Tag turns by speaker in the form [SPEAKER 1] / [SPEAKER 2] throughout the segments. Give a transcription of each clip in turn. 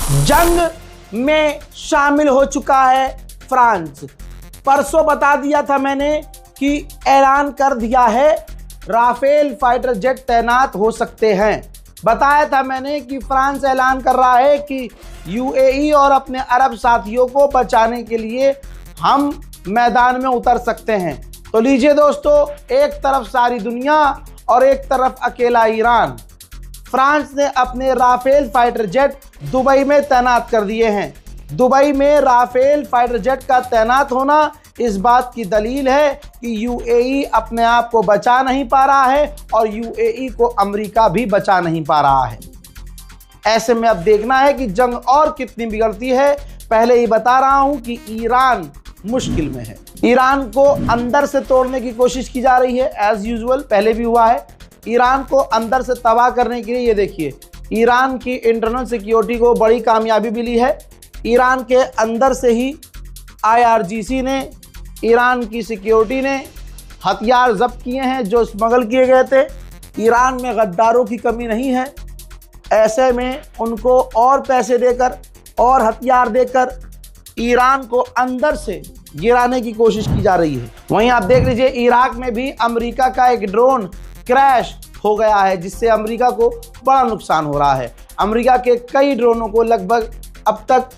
[SPEAKER 1] जंग में शामिल हो चुका है फ्रांस। परसों बता दिया था मैंने कि ऐलान कर दिया है राफेल फाइटर जेट तैनात हो सकते हैं। बताया था मैंने कि फ्रांस ऐलान कर रहा है कि यूएई और अपने अरब साथियों को बचाने के लिए हम मैदान में उतर सकते हैं। तो लीजिए दोस्तों, एक तरफ सारी दुनिया और एक तरफ अकेला ईरान। फ्रांस ने अपने राफेल फाइटर जेट दुबई में तैनात कर दिए हैं। दुबई में राफेल फाइटर जेट का तैनात होना इस बात की दलील है कि यूएई अपने आप को बचा नहीं पा रहा है और यूएई को अमेरिका भी बचा नहीं पा रहा है। ऐसे में अब देखना है कि जंग और कितनी बिगड़ती है। पहले ही बता रहा हूं कि ईरान मुश्किल में है। ईरान को अंदर से तोड़ने की कोशिश की जा रही है, एज यूजुअल पहले भी हुआ है। ईरान को अंदर से तबाह करने के लिए ये देखिए, ईरान की इंटरनल सिक्योरिटी को बड़ी कामयाबी मिली है। ईरान के अंदर से ही आईआरजीसी ने, ईरान की सिक्योरिटी ने हथियार जब्त किए हैं जो स्मगल किए गए थे। ईरान में गद्दारों की कमी नहीं है। ऐसे में उनको और पैसे देकर और हथियार देकर ईरान को अंदर से गिराने की कोशिश की जा रही है। वहीं आप देख लीजिए, इराक में भी अमेरिका का एक ड्रोन क्रैश हो गया है, जिससे अमेरिका को बड़ा नुकसान हो रहा है। अमेरिका के कई ड्रोनों को, लगभग अब तक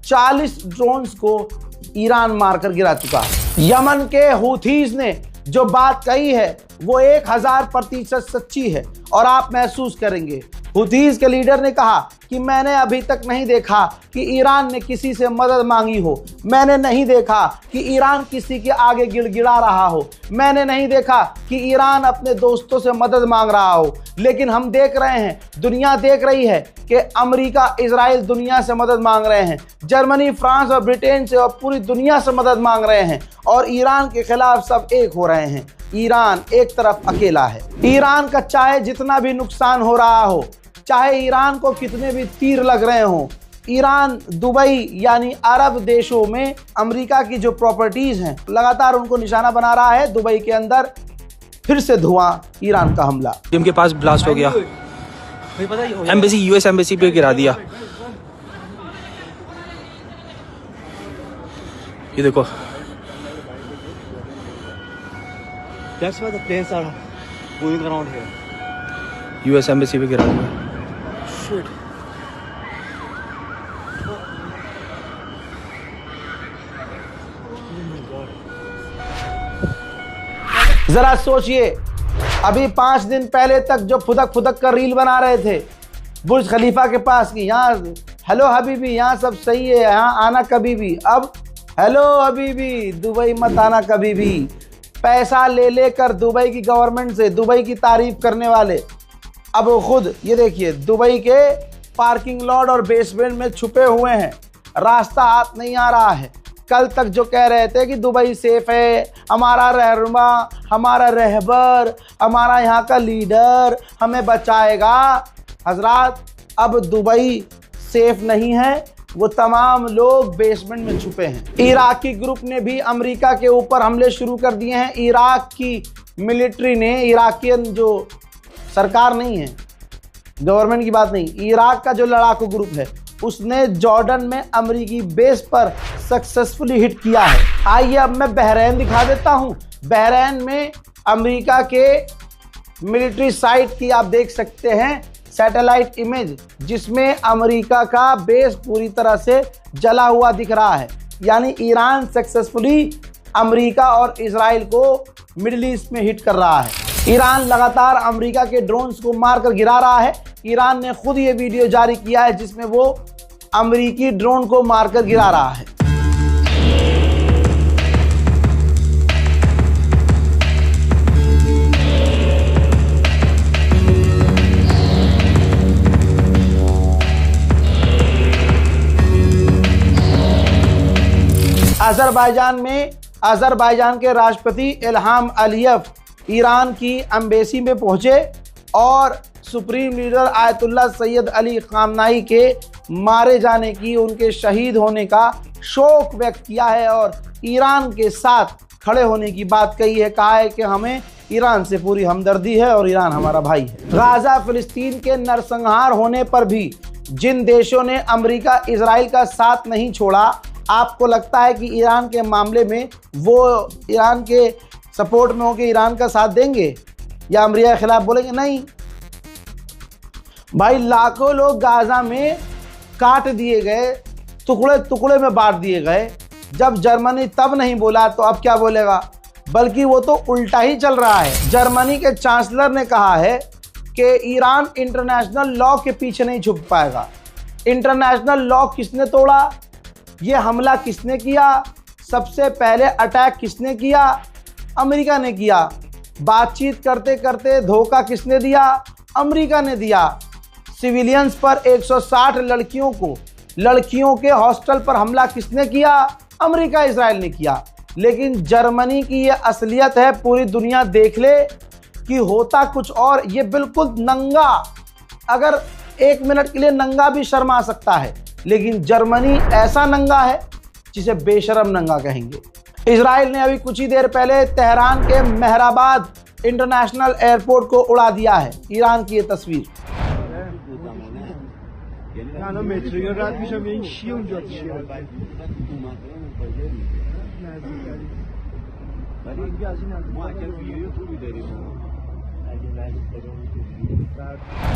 [SPEAKER 1] 40 ड्रोन्स को ईरान मारकर गिरा चुका है। यमन के हूथीज ने जो बात कही है वो 1000% सच्ची है और आप महसूस करेंगे। हूथीज के लीडर ने कहा कि मैंने अभी तक नहीं देखा कि ईरान ने किसी से मदद मांगी हो, मैंने नहीं देखा कि ईरान किसी के आगे गिड़गिड़ा रहा हो, मैंने नहीं देखा कि ईरान अपने दोस्तों से मदद मांग रहा हो। लेकिन हम देख रहे हैं, दुनिया देख रही है कि अमेरिका, इजराइल दुनिया से मदद मांग रहे हैं, जर्मनी, फ्रांस और ब्रिटेन से और पूरी दुनिया से मदद मांग रहे हैं और ईरान के खिलाफ सब एक हो रहे हैं। ईरान एक तरफ अकेला है। ईरान का चाहे जितना भी नुकसान हो रहा हो, चाहे ईरान को कितने भी तीर लग रहे हों, ईरान दुबई यानी अरब देशों में अमेरिका की जो प्रॉपर्टीज हैं लगातार उनको निशाना बना रहा है। दुबई के अंदर फिर से धुआं, ईरान का हमला।
[SPEAKER 2] उनके पास ब्लास्ट हो गया, एम्बेसी, यूएस एम्बेसी पे गिरा दिया। ये देखो,
[SPEAKER 3] That's why the planes are going around here.
[SPEAKER 2] US embassy पे गिरा दिया।
[SPEAKER 3] Shit.
[SPEAKER 1] जरा सोचिए, अभी 5 दिन पहले तक जो फुदक फुदक कर रील बना रहे थे बुर्ज खलीफा के पास की, यहाँ हेलो हबीबी, यहाँ सब सही है, यहाँ आना कभी भी। अब हेलो हबीबी, दुबई मत आना कभी भी। पैसा ले लेकर दुबई की गवर्नमेंट से दुबई की तारीफ करने वाले अब वो खुद ये देखिए दुबई के पार्किंग लॉट और बेसमेंट में छुपे हुए हैं। रास्ता हाथ नहीं आ रहा है। कल तक जो कह रहे थे कि दुबई सेफ है, हमारा रहनुमा, हमारा रहबर, हमारा यहाँ का लीडर हमें बचाएगा। हजरात, अब दुबई सेफ नहीं है। वो तमाम लोग बेसमेंट में छुपे हैं। इराकी ग्रुप ने भी अमेरिका के ऊपर हमले शुरू कर दिए हैं। इराक की मिलिट्री ने, इराकियन जो सरकार नहीं है, गवर्नमेंट की बात नहीं, इराक का जो लड़ाकू ग्रुप है उसने जॉर्डन में अमेरिकी बेस पर सक्सेसफुली हिट किया है। आइए अब मैं बहरीन दिखा देता हूं। बहरीन में अमेरिका के मिलिट्री साइट की आप देख सकते हैं सैटेलाइट इमेज, जिसमें अमेरिका का बेस पूरी तरह से जला हुआ दिख रहा है। यानी ईरान सक्सेसफुली अमेरिका और इजराइल को मिडिल ईस्ट में हिट कर रहा है। ईरान लगातार अमेरिका के ड्रोन्स को मारकर गिरा रहा है। ईरान ने खुद ये वीडियो जारी किया है जिसमें वो अमेरिकी ड्रोन को मारकर गिरा रहा है। अजरबैजान के राष्ट्रपति इल्हाम अलियव ईरान की एम्बेसी में पहुंचे और supreme leader Ayatollah Syed Ali खामनाई के मारे जाने की, उनके शहीद होने का शोक व्यक्त किया है और ईरान के साथ खड़े होने की बात कही है। कहा है कि हमें ईरान से पूरी हमदर्दी है और ईरान हमारा भाई है। गाजा फिलिस्तीन के नरसंहार होने पर भी जिन देशों ने अमेरिका इजराइल का साथ नहीं छोड़ा, आपको लगता है कि ईरान के मामले में वो ईरान के सपोर्ट में होकर ईरान का साथ देंगे या अमेरिका के खिलाफ बोलेंगे? नहीं भाई, लाखों लोग गाजा में काट दिए गए, टुकड़े टुकड़े में बांट दिए गए। जब जर्मनी तब नहीं बोला तो अब क्या बोलेगा? बल्कि वो तो उल्टा ही चल रहा है। जर्मनी के चांसलर ने कहा है कि ईरान इंटरनेशनल लॉ के पीछे नहीं छुप पाएगा। इंटरनेशनल लॉ किसने तोड़ा? ये हमला किसने किया? सबसे पहले अटैक किसने किया? अमेरिका ने किया। बातचीत करते करते धोखा किसने दिया? अमेरिका ने दिया। सिविलियंस पर 160 लड़कियों के हॉस्टल पर हमला किसने किया? अमेरिका इजराइल ने किया। लेकिन जर्मनी की ये असलियत है, पूरी दुनिया देख ले कि होता कुछ और। ये बिल्कुल नंगा, अगर 1 मिनट के लिए नंगा भी शर्मा सकता है, लेकिन जर्मनी ऐसा नंगा है जिसे बेशरम नंगा कहेंगे। इजराइल ने अभी कुछ ही देर पहले तेहरान के मेहराबाद इंटरनेशनल एयरपोर्ट को उड़ा दिया है। ईरान की ये तस्वीर।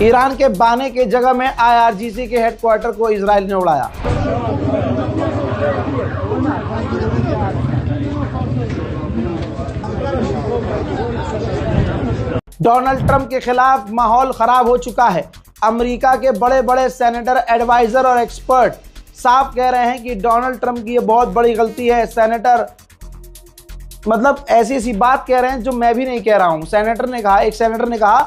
[SPEAKER 1] ईरान के बाने के जगह में IRGC के हेडक्वार्टर को इजराइल ने उड़ाया। डोनाल्ड ट्रंप के खिलाफ माहौल खराब हो चुका है। अमेरिका के बड़े बड़े सेनेटर, एडवाइजर और एक्सपर्ट साफ कह रहे हैं कि डोनाल्ड ट्रंप की ये बहुत बड़ी गलती है। सेनेटर मतलब ऐसी ऐसी बात कह रहे हैं जो मैं भी नहीं कह रहा हूं। एक सेनेटर ने कहा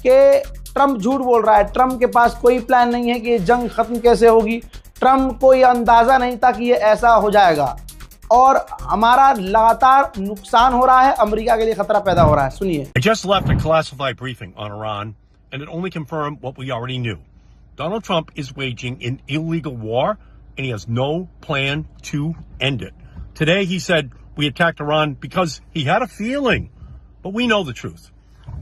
[SPEAKER 1] कि ट्रंप झूठ बोल रहा है, ट्रंप के पास कोई प्लान नहीं है कि ये जंग खत्म कैसे होगी। ट्रंप को ये अंदाजा नहीं था कि ये ऐसा हो जाएगा और हमारा लगातार नुकसान हो रहा है, अमेरिका के लिए खतरा पैदा हो रहा है। सुनिए।
[SPEAKER 4] I just left a classified briefing on Iran and it only confirmed what we already knew. Donald Trump is waging an illegal war and he has no plan to end it. Today he said we attacked Iran because he had a feeling, but we know the truth.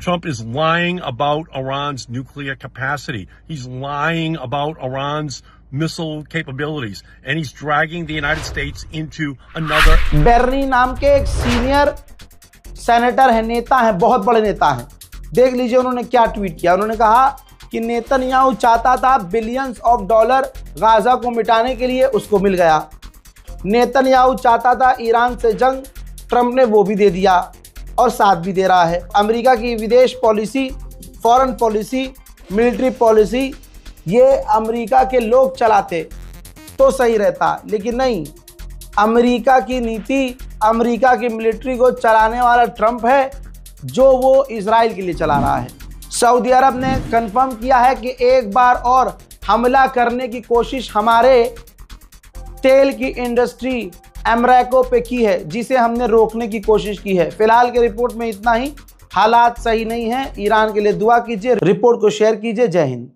[SPEAKER 4] Trump is lying about Iran's nuclear capacity. He's lying about Iran's missile capabilities, and he's dragging the United States into another.
[SPEAKER 1] Bernier नाम के एक senior senator है, नेता है, बहुत बड़े नेता हैं। देख लीजिए उन्होंने क्या ट्वीट किया। उन्होंने कहा कि नेतन्याहू चाहता था बिलियंस ऑफ डॉलर गाजा को मिटाने के लिए, उसको मिल गया। नेतन्याहू चाहता था ईरान से जंग, ट्रंप ने वो भी दे दिया और साथ भी दे रहा है। अमेरिका की विदेश policy, foreign policy, military policy ये अमेरिका के लोग चलाते तो सही रहता, लेकिन नहीं, अमेरिका की नीति, अमेरिका की मिलिट्री को चलाने वाला ट्रंप है, जो वो इजराइल के लिए चला रहा है। सऊदी अरब ने कंफर्म किया है कि एक बार और हमला करने की कोशिश हमारे तेल की इंडस्ट्री एमरैको पे की है, जिसे हमने रोकने की कोशिश की है। फिलहाल के रिपोर्ट में इतना ही। हालात सही नहीं है। ईरान के लिए दुआ कीजिए, रिपोर्ट को शेयर कीजिए। जय हिंद।